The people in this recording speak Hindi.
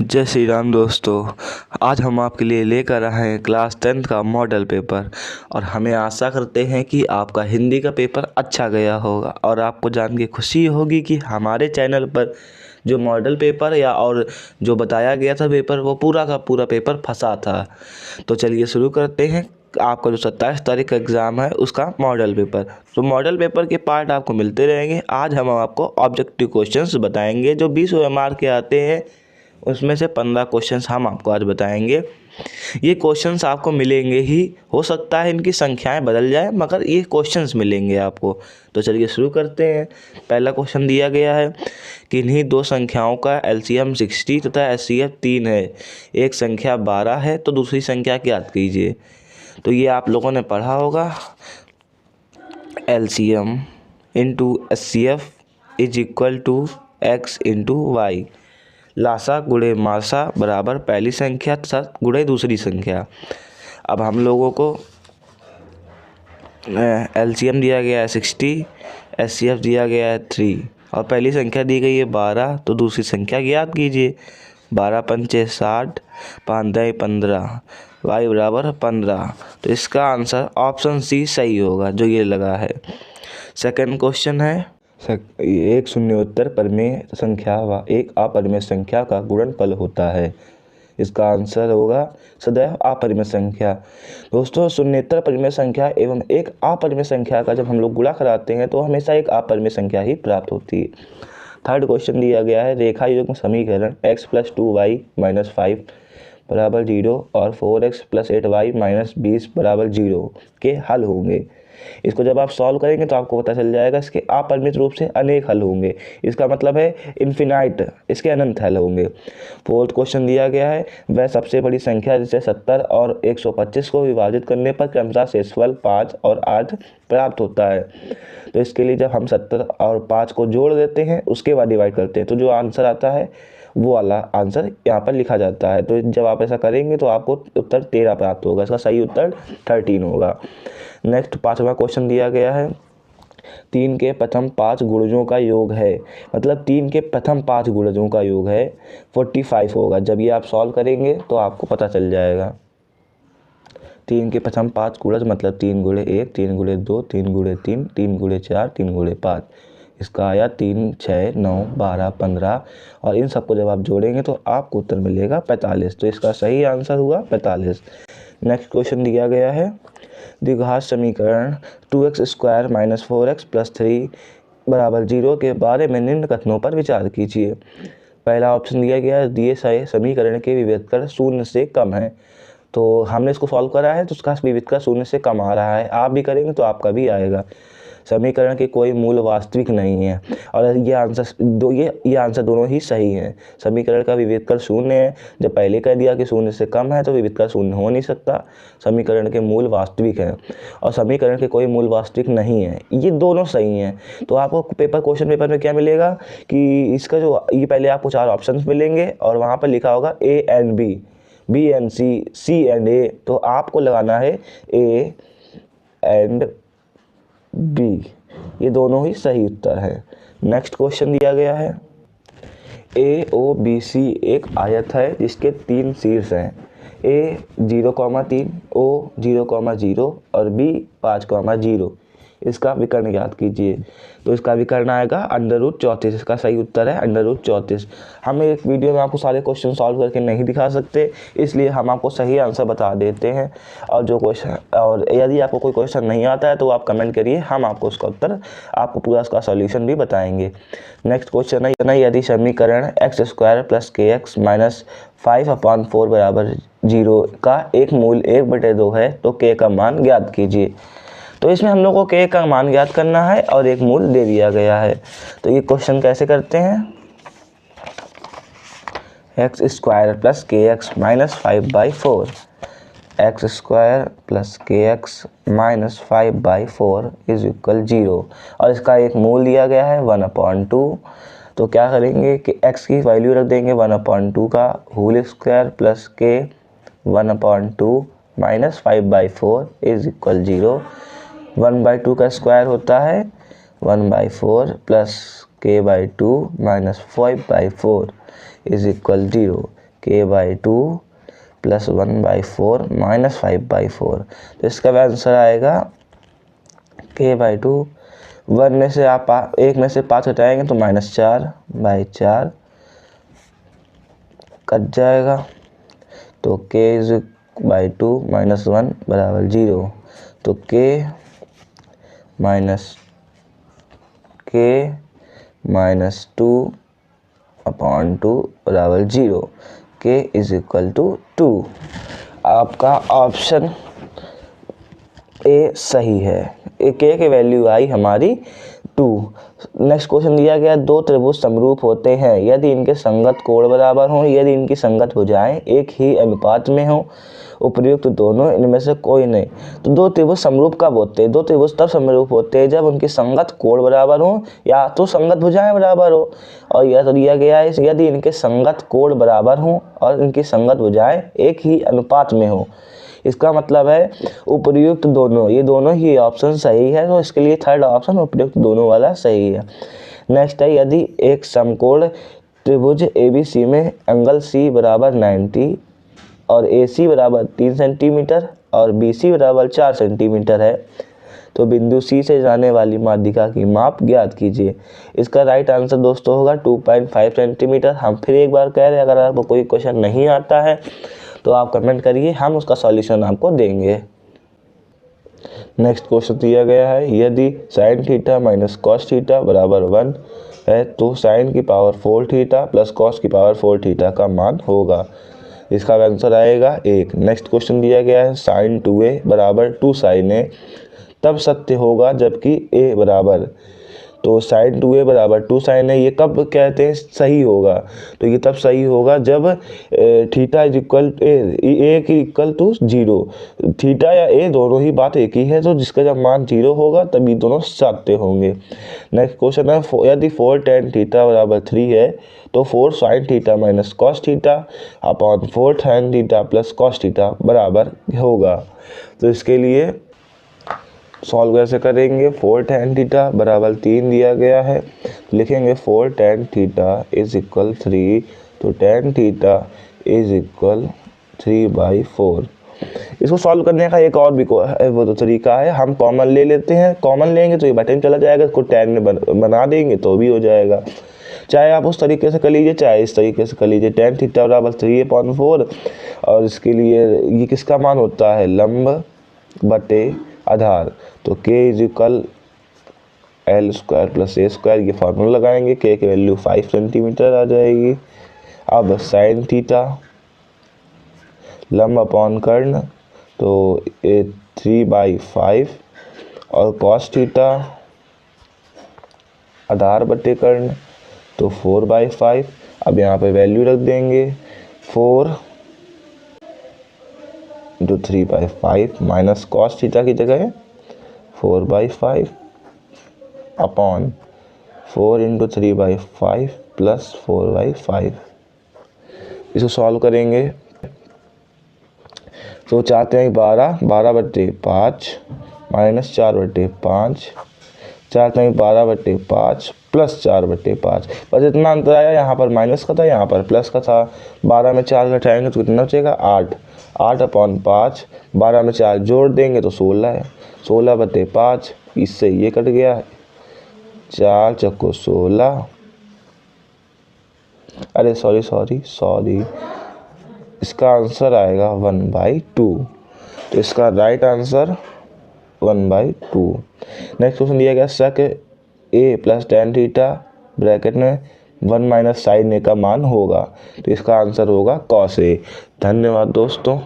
जय श्री राम दोस्तों। आज हम आपके लिए लेकर आए हैं क्लास 10th का मॉडल पेपर और हमें आशा करते हैं कि आपका हिंदी का पेपर अच्छा गया होगा और आपको जान के खुशी होगी कि हमारे चैनल पर जो मॉडल पेपर और जो बताया गया था पेपर वो पूरा का पूरा पेपर फंसा था। तो चलिए शुरू करते हैं। आपका जो 27 तारीख का एग्ज़ाम है उसका मॉडल पेपर, तो मॉडल पेपर के पार्ट आपको मिलते रहेंगे। आज हम आपको ऑब्जेक्टिव क्वेश्चंस बताएंगे जो 20 OMR के आते हैं, उसमें से 15 क्वेश्चंस हम आपको आज बताएंगे। ये क्वेश्चंस आपको मिलेंगे ही, हो सकता है इनकी संख्याएं बदल जाए मगर ये क्वेश्चंस मिलेंगे आपको। तो चलिए शुरू करते हैं। पहला क्वेश्चन दिया गया है कि इन्हीं दो संख्याओं का LCM 60 तथा HCF 3 है। एक संख्या 12 है तो दूसरी संख्या ज्ञात कीजिए। तो ये आप लोगों ने पढ़ा होगा, LCM into HCF is equal to X into Y. लासा गुणे मासा बराबर पहली संख्या तथा गुणे दूसरी संख्या। अब हम लोगों को LCM दिया गया है 60, HCF दिया गया है 3 और पहली संख्या दी गई है 12, तो दूसरी संख्या ज्ञात कीजिए। 12 पंचे 60, 5 दई 15, y बराबर 15। तो इसका आंसर ऑप्शन सी सही होगा जो ये लगा है। सेकंड क्वेश्चन है, एक शून्योत्तर परिमेय संख्या व एक अपरिमेय संख्या का गुणनफल होता है। इसका आंसर होगा सदैव अपरिमेय संख्या। दोस्तों, शून्योत्तर परिमेय संख्या एवं एक अपरिमेय संख्या का जब हम लोग गुणा कराते हैं तो हमेशा एक अपरिमेय संख्या ही प्राप्त होती है। थर्ड क्वेश्चन दिया गया है, रेखा युग्म समीकरण x + 2y - 5 बराबर 0 और 4x + 8y - 20 बराबर 0 के हल होंगे। इसको जब आप सॉल्व करेंगे तो आपको पता चल जाएगा इसके अपरिमित रूप से अनेक हल होंगे। इसका मतलब है इन्फिनाइट, इसके अनंत हल होंगे। फोर्थ क्वेश्चन दिया गया है, वह सबसे बड़ी संख्या जिसे 70 और 125 को विभाजित करने पर क्रमशः शेषफल 5 और 8 प्राप्त होता है। तो इसके लिए जब हम 70 और 5 को जोड़ देते हैं उसके बाद डिवाइड करते हैं तो जो आंसर आता है वो वाला आंसर यहाँ पर लिखा जाता है। तो जब आप ऐसा करेंगे तो आपको उत्तर 13 प्राप्त होगा। इसका सही उत्तर 13 होगा। नेक्स्ट 5वां क्वेश्चन दिया गया है, 3 के प्रथम 5 गुणजों का योग है, मतलब 3 के प्रथम 5 गुणजों का योग है 45 होगा। जब ये आप सॉल्व करेंगे तो आपको पता चल जाएगा। 3 के प्रथम 5 गुणज मतलब 3 गुणे 1, 3 गुणे 2, 3 गुणे 3, 3 गुणे 4, 3 गुणे 5। इसका आया 3, 6, 9, 12, 15 और इन सबको जब आप जोड़ेंगे तो आपको उत्तर मिलेगा 45। तो इसका सही आंसर हुआ 45। नेक्स्ट क्वेश्चन दिया गया है, द्विघात समीकरण 2x² - 4x + 3 बराबर 0 के बारे में निम्न कथनों पर विचार कीजिए। पहला ऑप्शन दिया गया है, दिए गए समीकरण के विभेदकर 0 से कम है। तो हमने इसको सॉल्व करा है तो उसका विभेदकर 0 से कम आ रहा है। आप भी करेंगे तो आपका भी आएगा। समीकरण के कोई मूल वास्तविक नहीं है और ये आंसर दोनों ही सही हैं। समीकरण का विभेदकर 0 है। जब पहले कह दिया कि 0 से कम है तो विभेदकर 0 हो नहीं सकता। समीकरण के मूल वास्तविक हैं और समीकरण के कोई मूल वास्तविक नहीं है, ये दोनों सही हैं। तो आपको क्वेश्चन पेपर में क्या मिलेगा कि इसका जो ये पहले आपको 4 ऑप्शन मिलेंगे और वहाँ पर लिखा होगा A and B, B and C, C and A। तो आपको लगाना है A एंड B, ये दोनों ही सही उत्तर है। नेक्स्ट क्वेश्चन दिया गया है, AOBC एक आयत है जिसके 3 शीर्ष हैं, A 0,3, O 0,0 और B 5,0। इसका विकर्ण ज्ञात कीजिए। तो इसका विकर्ण आएगा √34। इसका सही उत्तर है √34। हम एक वीडियो में आपको सारे क्वेश्चन सॉल्व करके नहीं दिखा सकते, इसलिए हम आपको सही आंसर बता देते हैं। और यदि आपको कोई क्वेश्चन नहीं आता है तो आप कमेंट करिए, हम आपको उसका उत्तर, आपको पूरा उसका सॉल्यूशन भी बताएंगे। नेक्स्ट क्वेश्चन है, यदि समीकरण x² + kx - 5/4 बराबर 0 का एक मूल 1/2 है तो k का मान ज्ञात कीजिए। तो इसमें हम लोग को k का मान ज्ञात करना है और एक मूल दे दिया गया है। तो ये क्वेश्चन कैसे करते हैं, x² + kx - 5/4, x² + kx - 5/4 = 0 और इसका एक मूल दिया गया है 1/2। तो क्या करेंगे कि x की वैल्यू रख देंगे 1/2 का होल स्क्वायर प्लस k 1/2 - 5/4 = 0। 1/2 का स्क्वायर होता है 1/4 plus k/2 - 5/4 = 0। k/2 plus 1/4 minus 5/4। तो इसका आंसर आएगा k/2, 1 में से आप 1 में से 5 हटाएंगे तो -4/4 कट जाएगा। तो k/2 माइनस 1 बराबर 0। तो k माइनस 2/2 बराबर 0। k = 2। आपका ऑप्शन ए सही है। k की वैल्यू आई हमारी 2। नेक्स्ट क्वेश्चन दिया गया, दो त्रिभुज समरूप होते हैं यदि इनके संगत कोण बराबर हों, यदि इनकी संगत भुजाएं एक ही अनुपात में हों, उपर्युक्त दोनों इनमें से कोई नहीं। तो दो त्रिभुज समरूप कब होते हैं? दो त्रिभुज तब समरूप होते हैं जब उनकी संगत कोण बराबर हो या तो संगत भुजाएं बराबर हो। और यह तो दिया गया है यदि इनके संगत कोण बराबर हों और इनकी संगत भुजाएं एक ही अनुपात में हो। इसका मतलब है उपर्युक्त दोनों, ये दोनों ही ऑप्शन सही है। तो इसके लिए थर्ड ऑप्शन उपर्युक्त दोनों वाला सही है। नेक्स्ट है, यदि एक समकोण त्रिभुज ABC में एंगल C बराबर 90 और AC बराबर 3 सेंटीमीटर और BC बराबर 4 सेंटीमीटर है तो बिंदु C से जाने वाली माध्यिका की माप ज्ञात कीजिए। इसका राइट आंसर दोस्तों होगा 2.5 सेंटीमीटर। हम फिर एक बार कह रहे हैं, अगर आपको कोई क्वेश्चन नहीं आता है तो आप कमेंट करिए, हम उसका सॉल्यूशन आपको देंगे। नेक्स्ट क्वेश्चन दिया गया है, यदि sin theta minus cos theta बराबर 1 है तो sin की पावर 4 थीटा प्लस cos की पावर 4 थीटा का मान होगा। इसका आंसर आएगा 1। नेक्स्ट क्वेश्चन दिया गया है, sin 2a बराबर 2 sin a तब सत्य होगा जबकि a बराबर। तो sin 2a बराबर 2 sin a ये कब कहते हैं सही होगा? तो ये तब सही होगा जब थीटा इक्वल ए की इक्वल टू 0। थीटा या ए दोनों ही बात एक ही है, तो जिसका जब मान 0 होगा तभी दोनों सत्य होंगे। नेक्स्ट क्वेश्चन है, यदि 4 tan थीटा बराबर 3 है तो 4 sin theta minus cos theta upon 4 tan theta plus cos theta बराबर होगा। तो इसके लिए सॉल्व कैसे करेंगे? 4 tan थीटा बराबर 3 दिया गया है, लिखेंगे 4 tan थीटा इज इक्वल 3। तो tan थीटा इज इक्वल 3/4। इसको सॉल्व करने का एक और भी वो तो तरीका है, हम कॉमन ले लेते हैं। कॉमन लेंगे तो ये बटन चला जाएगा, इसको tan में बना देंगे तो भी हो जाएगा। चाहे आप उस तरीके से कर लीजिए, चाहे इस तरीके से कर लीजिए। tan थीटा बराबर 3/4 और इसके लिए ये किसका मान होता है? लंब बटे आधार। तो k is equal L² plus A²। ये फार्मूला लगाएंगे, k की वैल्यू 5 सेंटीमीटर आ जाएगी। अब sin थीटा लंब अपॉन कर्ण तो 3/5 और cos थीटा आधार बटे कर्ण तो 4/5। अब यहाँ पे वैल्यू रख देंगे 4 × 3/5 माइनस cos थीटा की जगह 4/5 अपॉन 4 × 3/5 प्लस 4/5। इसको सॉल्व करेंगे तो चाहते हैं 12/5 माइनस 4/5, चाहते हैं 12/5 प्लस 4/5। बस इतना अंतर आया, यहाँ पर माइनस का था, यहाँ पर प्लस का था। 12 में 4 घटाएंगे तो कितना बचेगा? 8। 8/5, 12 में 4 जोड़ देंगे तो 16 है। 16/5, इससे ये कट गया है, 4 चक्को 16। अरे सॉरी, इसका आंसर आएगा 1/2। तो इसका राइट आंसर 1/2। नेक्स्ट क्वेश्चन दिया गया, sec a plus tan theta bracket में 1 माइनस sin a का मान होगा। तो इसका आंसर होगा cos a। धन्यवाद दोस्तों।